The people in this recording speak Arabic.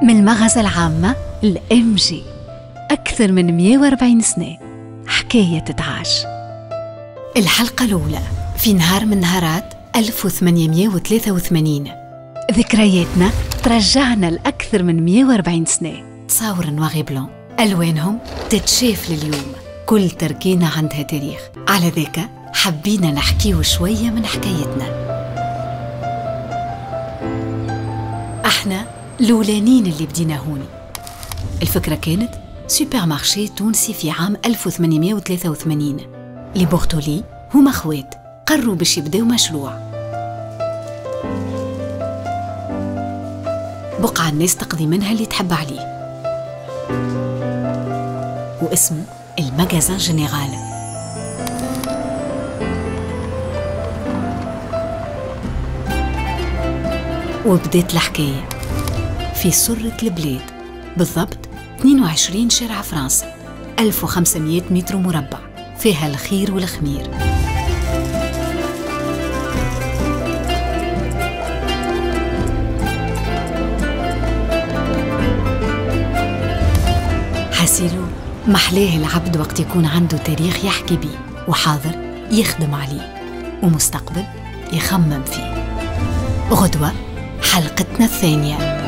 من المغازة العامة الام جي، أكثر من 140 سنة حكاية تتعاش. الحلقة الأولى في نهار من نهارات 1883. ذكرياتنا ترجعنا لأكثر من 140 سنة. تصاور نواغي بلون، ألوانهم تتشاف لليوم، كل تركينة عندها تاريخ. على ذاك حبينا نحكيو شوية من حكايتنا. احنا الأولانيين اللي بدينا هوني. الفكرة كانت سوبر مارشي تونسي في عام 1883. لي بورتولي هما خوات قرروا باش يبداو مشروع. بقعة الناس تقضي منها اللي تحب عليه، واسمه المغازان جينيرال. وبدات الحكاية في سرة البلاد، بالضبط 22 شارع فرنسا، 1500 متر مربع، فيها الخير والخمير. حسيلو محلاه العبد وقت يكون عنده تاريخ يحكي بيه، وحاضر يخدم عليه، ومستقبل يخمم فيه. غدوة حلقتنا الثانية.